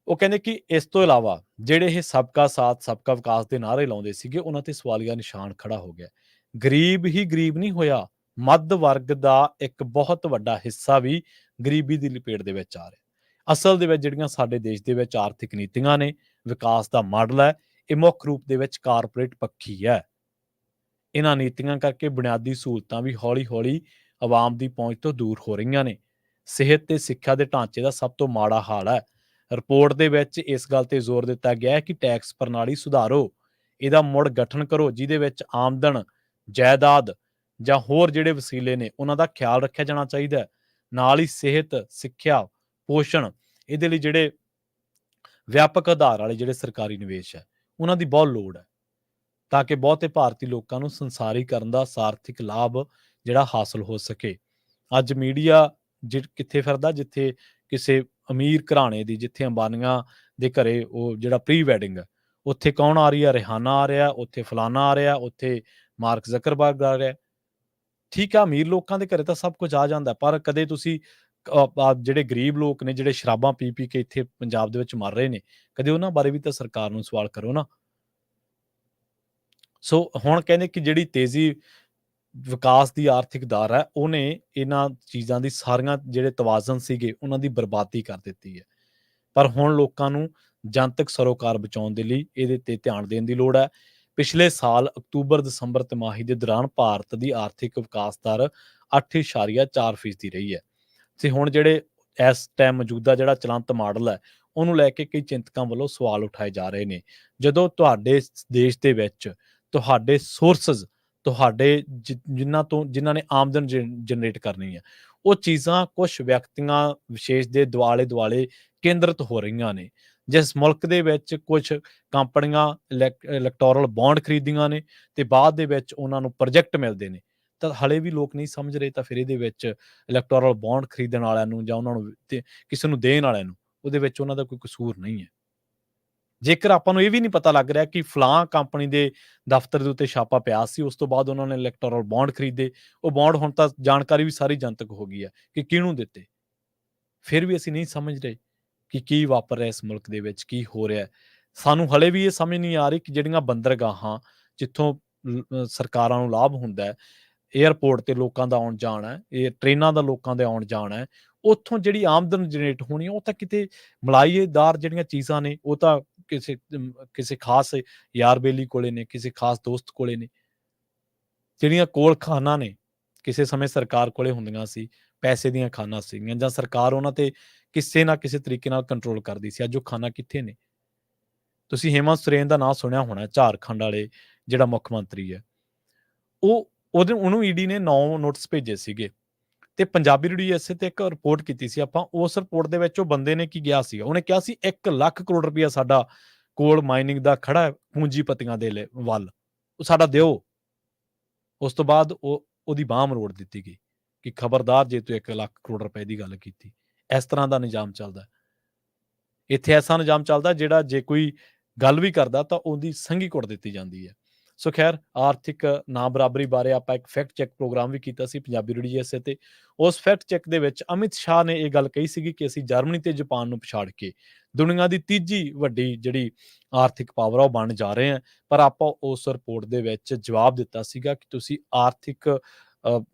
ਉਹ ਕਹਿੰਦੇ ਕਿ ਇਸ ਤੋਂ ਇਲਾਵਾ ਜਿਹੜੇ ਇਹ ਸਬਕਾ ਸਾਥ ਸਬਕਾ ਵਿਕਾਸ ਦੇ ਨਾਅਰੇ ਲਾਉਂਦੇ ਸੀਗੇ, ਉਹਨਾਂ ਤੇ ਸਵਾਲੀਆ ਨਿਸ਼ਾਨ ਖੜਾ ਹੋ ਗਿਆ। ਗਰੀਬ ਹੀ ਗਰੀਬ ਨਹੀਂ ਹੋਇਆ, ਮੱਧ ਵਰਗ ਦਾ ਇੱਕ ਬਹੁਤ ਵੱਡਾ ਹਿੱਸਾ ਵੀ ਗਰੀਬੀ ਦੀ ਲਪੇਟ ਦੇ ਵਿੱਚ ਆ ਰਿਹਾ। ਅਸਲ ਦੇ ਵਿੱਚ ਜਿਹੜੀਆਂ ਸਾਡੇ ਦੇਸ਼ ਦੇ ਵਿੱਚ ਆਰਥਿਕ ਨੀਤੀਆਂ ਨੇ, ਵਿਕਾਸ ਦਾ ਮਾਡਲ ਹੈ, ਇਹ ਮੁੱਖ ਰੂਪ ਦੇ ਵਿੱਚ ਕਾਰਪੋਰੇਟ ਪੱਖੀ ਹੈ। ਇਹਨਾਂ ਨੀਤੀਆਂ ਕਰਕੇ ਬੁਨਿਆਦੀ ਸਹੂਲਤਾਂ ਵੀ ਹੌਲੀ-ਹੌਲੀ ਆਵਾਮ ਦੀ ਪਹੁੰਚ ਤੋਂ ਦੂਰ ਹੋ ਰਹੀਆਂ ਨੇ। ਸਿਹਤ ਤੇ ਸਿੱਖਿਆ ਦੇ ਢਾਂਚੇ ਦਾ ਸਭ ਤੋਂ ਮਾੜਾ ਹਾਲ ਹੈ। ਰਿਪੋਰਟ ਦੇ ਵਿੱਚ ਇਸ ਗੱਲ ਤੇ ਜ਼ੋਰ ਦਿੱਤਾ ਗਿਆ ਹੈ ਕਿ ਟੈਕਸ ਪ੍ਰਣਾਲੀ ਸੁਧਾਰੋ, ਇਹਦਾ ਮੁੜ ਗਠਨ ਕਰੋ, ਜਿਹਦੇ ਵਿੱਚ ਆਮਦਨ, ਜਾਇਦਾਦ ਜਾਂ ਹੋਰ ਜਿਹੜੇ ਵਸੀਲੇ ਨੇ ਉਹਨਾਂ ਦਾ ਖਿਆਲ ਰੱਖਿਆ ਜਾਣਾ ਚਾਹੀਦਾ ਹੈ। ਨਾਲ ਹੀ ਸਿਹਤ, ਸਿੱਖਿਆ, ਪੋਸ਼ਣ, ਇਹਦੇ ਲਈ ਜਿਹੜੇ ਵਿਆਪਕ ਆਧਾਰ ਵਾਲੇ ਜਿਹੜੇ ਸਰਕਾਰੀ ਨਿਵੇਸ਼ ਹੈ, ਉਹਨਾਂ ਦੀ ਬਹੁਤ ਲੋੜ ਹੈ, ਤਾਂ ਕਿ ਬਹੁਤੇ ਭਾਰਤੀ ਲੋਕਾਂ ਨੂੰ ਸੰਸਾਰੀਕਰਨ ਦਾ ਸਾਰਥਿਕ ਲਾਭ ਜਿਹੜਾ ਹਾਸਲ ਹੋ ਸਕੇ। ਅੱਜ ਮੀਡੀਆ ਕਿੱਥੇ ਫਿਰਦਾ, ਜਿੱਥੇ ਕਿਸੇ ਅਮੀਰ ਘਰਾਣੇ ਦੀ, ਜਿੱਥੇ ਅੰਬਾਨੀਆਂ ਦੇ ਘਰੇ ਉਹ ਜਿਹੜਾ ਪ੍ਰੀ ਵੈਡਿੰਗ ਹੈ, ਉੱਥੇ ਕੌਣ ਆ ਰਹੀ ਹੈ? ਰਿਹਾਨਾ ਆ ਰਿਹਾ, ਉੱਥੇ ਫਲਾਨਾ ਆ ਰਿਹਾ, ਉੱਥੇ ਮਾਰਕ ਜ਼ਕਰਬਰਗ ਆ ਰਿਹਾ। ਠੀਕ ਆ, ਅਮੀਰ ਲੋਕਾਂ ਦੇ ਘਰੇ ਤਾਂ ਸਭ ਕੁਝ ਆ ਜਾਂਦਾ, ਪਰ ਕਦੇ ਤੁਸੀਂ ਜਿਹੜੇ ਗਰੀਬ ਲੋਕ ਨੇ, ਜਿਹੜੇ ਸ਼ਰਾਬਾਂ ਪੀ ਕੇ ਇੱਥੇ ਪੰਜਾਬ ਦੇ ਵਿੱਚ ਮਰ ਰਹੇ ਨੇ, ਕਦੇ ਉਹਨਾਂ ਬਾਰੇ ਵੀ ਤਾਂ ਸਰਕਾਰ ਨੂੰ ਸਵਾਲ ਕਰੋ ਨਾ। ਸੋ ਹੁਣ ਕਹਿੰਦੇ ਕਿ ਜਿਹੜੀ ਤੇਜ਼ੀ ਵਿਕਾਸ ਦੀ ਆਰਥਿਕ ਦਰ ਹੈ, ਉਹਨੇ ਇਹਨਾਂ ਚੀਜ਼ਾਂ ਦੀ ਸਾਰੀਆਂ ਜਿਹੜੇ ਤਵਾਜ਼ਨ ਸੀਗੇ, ਉਹਨਾਂ ਦੀ ਬਰਬਾਦੀ ਕਰ ਦਿੱਤੀ ਹੈ। ਪਰ ਹੁਣ ਲੋਕਾਂ ਨੂੰ ਜਨਤਕ ਸਰੋਕਾਰ ਬਚਾਉਣ ਦੇ ਲਈ ਇਹਦੇ ਤੇ ਧਿਆਨ ਦੇਣ ਦੀ ਲੋੜ ਹੈ। ਪਿਛਲੇ ਸਾਲ ਅਕਤੂਬਰ-ਦਸੰਬਰ ਤਿਮਾਹੀ ਦੇ ਦੌਰਾਨ ਭਾਰਤ ਦੀ ਆਰਥਿਕ ਵਿਕਾਸ ਦਰ 8.4% ਦੀ ਰਹੀ ਹੈ ਤੇ ਹੁਣ ਜਿਹੜੇ ਇਸ ਟਾਈਮ ਮੌਜੂਦਾ ਜਿਹੜਾ ਚਲੰਤ ਮਾਡਲ ਹੈ, ਉਹਨੂੰ ਲੈ ਕੇ ਕਈ ਚਿੰਤਕਾਂ ਵੱਲੋਂ ਸਵਾਲ ਉਠਾਏ ਜਾ ਰਹੇ ਨੇ। ਜਦੋਂ ਤੁਹਾਡੇ ਦੇਸ਼ ਦੇ ਵਿੱਚ ਤੁਹਾਡੇ ਸੋਰਸਸ, ਤੁਹਾਡੇ ਜਿਨ੍ਹਾਂ ਨੇ ਆਮਦਨ ਜਨਰੇਟ ਕਰਨੀ ਹੈ, ਉਹ ਚੀਜ਼ਾਂ ਕੁਛ ਵਿਅਕਤੀਆਂ ਵਿਸ਼ੇਸ਼ ਦੇ ਦੁਆਲੇ-ਦੁਆਲੇ ਕੇਂਦਰਿਤ ਹੋ ਰਹੀਆਂ ਨੇ। ਜਿਸ ਮੁਲਕ ਦੇ ਵਿੱਚ ਕੁਛ ਕੰਪਨੀਆਂ ਇਲੈਕਟੋਰਲ ਬੌਂਡ ਖਰੀਦੀਆਂ ਨੇ ਤੇ ਬਾਅਦ ਦੇ ਵਿੱਚ ਉਹਨਾਂ ਨੂੰ ਪ੍ਰੋਜੈਕਟ ਮਿਲਦੇ ਨੇ, ਤਾਂ ਹਾਲੇ ਵੀ ਲੋਕ ਨਹੀਂ ਸਮਝ ਰਹੇ। ਤਾਂ ਫਿਰ ਇਹਦੇ ਵਿੱਚ ਇਲੈਕਟੋਰਲ ਬੌਂਡ ਖਰੀਦਣ ਵਾਲਿਆਂ ਨੂੰ ਜਾਂ ਉਹਨਾਂ ਨੂੰ ਕਿਸੇ ਨੂੰ ਦੇਣ ਵਾਲਿਆਂ ਨੂੰ, ਉਹਦੇ ਵਿੱਚ ਉਹਨਾਂ ਦਾ ਕੋਈ ਕਸੂਰ ਨਹੀਂ ਹੈ। ਜੇਕਰ ਆਪਾਂ ਨੂੰ ਇਹ ਵੀ ਨਹੀਂ ਪਤਾ ਲੱਗ ਰਿਹਾ ਕਿ ਫਲਾਂ ਕੰਪਨੀ ਦੇ ਦਫ਼ਤਰ ਦੇ ਉੱਤੇ ਛਾਪਾ ਪਿਆ ਸੀ, ਉਸ ਤੋਂ ਬਾਅਦ ਉਹਨਾਂ ਨੇ ਇਲੈਕਟੋਰਲ ਬੌਂਡ ਖਰੀਦੇ, ਉਹ ਬੌਂਡ ਹੁਣ ਤਾਂ ਜਾਣਕਾਰੀ ਵੀ ਸਾਰੀ ਜਨਤਕ ਹੋ ਗਈ ਹੈ ਕਿ ਕਿਹਨੂੰ ਦਿੱਤੇ। ਫਿਰ ਵੀ ਅਸੀਂ ਨਹੀਂ ਸਮਝ ਰਹੇ ਕਿ ਕੀ ਵਾਪਰ ਰਿਹਾ ਇਸ ਮੁਲਕ ਦੇ ਵਿੱਚ, ਕੀ ਹੋ ਰਿਹਾ। ਸਾਨੂੰ ਹਲੇ ਵੀ ਇਹ ਸਮਝ ਨਹੀਂ ਆ ਰਹੀ ਕਿ ਜਿਹੜੀਆਂ ਬੰਦਰਗਾਹਾਂ, ਜਿੱਥੋਂ ਸਰਕਾਰਾਂ ਨੂੰ ਲਾਭ ਹੁੰਦਾ ਹੈ, ਏਅਰਪੋਰਟ ਤੇ ਲੋਕਾਂ ਦਾ ਆਉਣ ਜਾਣ ਹੈ, ਇਹ ਟ੍ਰੇਨਾਂ ਦਾ ਲੋਕਾਂ ਦੇ ਆਉਣ ਜਾਣ ਹੈ, ਉੱਥੋਂ ਜਿਹੜੀ ਆਮਦਨ ਜਨਰੇਟ ਹੋਣੀ ਹੈ, ਉਹ ਤਾਂ ਕਿਤੇ ਮਲਾਈਏਦਾਰ ਜਿਹੜੀਆਂ ਚੀਜ਼ਾਂ ਨੇ, ਉਹ ਤਾਂ ਕਿਸੇ ਖਾਸ ਯਾਰ ਬੇਲੀ ਕੋਲੇ ਨੇ, ਕਿਸੇ ਖਾਸ ਦੋਸਤ ਕੋਲੇ ਨੇ। ਜਿਹੜੀਆਂ ਕੋਲ ਖਾਨਾਂ ਨੇ, ਕਿਸੇ ਸਮੇਂ ਸਰਕਾਰ ਕੋਲੇ ਹੁੰਦੀਆਂ ਸੀ, ਪੈਸੇ ਦੀਆਂ ਖਾਨਾਂ ਸੀਗੀਆਂ ਜਾਂ ਸਰਕਾਰ ਉਹਨਾਂ ਤੇ ਕਿਸੇ ਨਾ ਕਿਸੇ ਤਰੀਕੇ ਨਾਲ ਕੰਟਰੋਲ ਕਰਦੀ ਸੀ। ਅੱਜ ਉਹ ਖਾਨਾ ਕਿੱਥੇ ਨੇ? ਤੁਸੀਂ ਹੇਮੰਤ ਸੋਰੇਨ ਦਾ ਨਾਂ ਸੁਣਿਆ ਹੋਣਾ, ਝਾਰਖੰਡ ਵਾਲੇ ਜਿਹੜਾ ਮੁੱਖ ਮੰਤਰੀ ਹੈ। ਉਹਨੂੰ ਈਡੀ ਨੇ 9 ਨੋਟਿਸ ਭੇਜੇ ਸੀਗੇ ਤੇ ਪੰਜਾਬੀ ਰੇਡੀਓ USA ਤੇ ਇੱਕ ਰਿਪੋਰਟ ਕੀਤੀ ਸੀ ਆਪਾਂ। ਉਸ ਰਿਪੋਰਟ ਦੇ ਵਿੱਚ ਉਹ ਬੰਦੇ ਨੇ ਕੀ ਕਿਹਾ ਸੀਗਾ, ਉਹਨੇ ਕਿਹਾ ਸੀ 1 ਲੱਖ ਕਰੋੜ ਰੁਪਇਆ ਸਾਡਾ ਕੋਲ ਮਾਈਨਿੰਗ ਦਾ ਖੜਾ ਹੈ ਪੂੰਜੀਪਤੀਆਂ ਦੇ ਵੱਲ, ਉਹ ਸਾਡਾ ਦਿਓ। ਉਸ ਤੋਂ ਬਾਅਦ ਉਹਦੀ ਬਾਂਹ ਮਰੋੜ ਦਿੱਤੀ ਗਈ ਕਿ ਖਬਰਦਾਰ ਜੇ ਤੂੰ 1 ਲੱਖ ਕਰੋੜ ਰੁਪਏ ਦੀ ਗੱਲ ਕੀਤੀ। ਇਸ ਤਰ੍ਹਾਂ ਦਾ ਨਿਜ਼ਾਮ ਚੱਲਦਾ ਇੱਥੇ। ਐਸਾ ਨਿਜ਼ਾਮ ਚੱਲਦਾ ਜਿਹੜਾ ਜੇ ਕੋਈ ਗੱਲ ਵੀ ਕਰਦਾ ਤਾਂ ਉਹਦੀ ਸੰਘੀ ਕੁੱਟ ਦਿੱਤੀ ਜਾਂਦੀ ਹੈ। ਸੋ ਖੈਰ, ਆਰਥਿਕ ਨਾ ਬਰਾਬਰੀ ਬਾਰੇ ਆਪਾਂ ਇੱਕ ਫੈਕਟ ਚੈੱਕ ਪ੍ਰੋਗਰਾਮ ਵੀ ਕੀਤਾ ਸੀ ਪੰਜਾਬੀ ਰੇਡੀਓ USA ਤੇ। ਉਸ ਫੈਕਟ ਚੈੱਕ ਦੇ ਵਿੱਚ ਅਮਿਤ ਸ਼ਾਹ ਨੇ ਇਹ ਗੱਲ ਕਹੀ ਸੀਗੀ ਕਿ ਅਸੀਂ ਜਰਮਨੀ ਤੇ ਜਾਪਾਨ ਨੂੰ ਪਛਾੜ ਕੇ ਦੁਨੀਆ ਦੀ ਤੀਜੀ ਵੱਡੀ ਜਿਹੜੀ ਆਰਥਿਕ ਪਾਵਰ ਆ ਉਹ ਬਣ ਜਾ ਰਹੇ ਹਾਂ। ਪਰ ਆਪਾਂ ਉਸ ਰਿਪੋਰਟ ਦੇ ਵਿੱਚ ਜਵਾਬ ਦਿੱਤਾ ਸੀਗਾ ਕਿ ਤੁਸੀਂ ਆਰਥਿਕ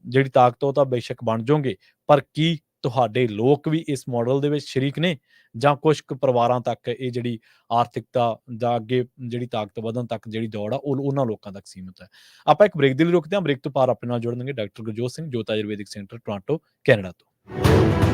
ਜਿਹੜੀ ਤਾਕਤ ਉਹ ਤਾਂ ਬੇਸ਼ੱਕ ਬਣ ਜਾਓਗੇ, ਪਰ ਕੀ ਤੁਹਾਡੇ ਲੋਕ ਵੀ ਇਸ ਮਾਡਲ ਦੇ ਵਿੱਚ ਸ਼ਰੀਕ ਨੇ, ਜਾਂ ਕੁਝ ਕੁ ਪਰਿਵਾਰਾਂ ਤੱਕ ਇਹ ਜਿਹੜੀ ਆਰਥਿਕਤਾ ਦਾ ਅੱਗੇ ਜਿਹੜੀ ਤਾਕਤ ਵਧਣ ਤੱਕ ਜਿਹੜੀ ਦੌੜ ਆ ਉਹ ਉਹਨਾਂ ਲੋਕਾਂ ਤੱਕ ਸੀਮਿਤ ਹੈ। ਆਪਾਂ ਇੱਕ ਬ੍ਰੇਕ ਦੇ ਲਈ ਰੁਕਦੇ ਹਾਂ। ਬ੍ਰੇਕ ਤੋਂ ਪਾਰ ਆਪਣੇ ਨਾਲ ਜੁੜਨਗੇ ਡਾਕਟਰ ਗੁਰਜੋਤ ਸਿੰਘ, ਜੋਤ ਆਯੁਰਵੈਦਿਕ ਸੈਂਟਰ, ਟੋਰਾਂਟੋ, ਕੈਨੇਡਾ ਤੋਂ।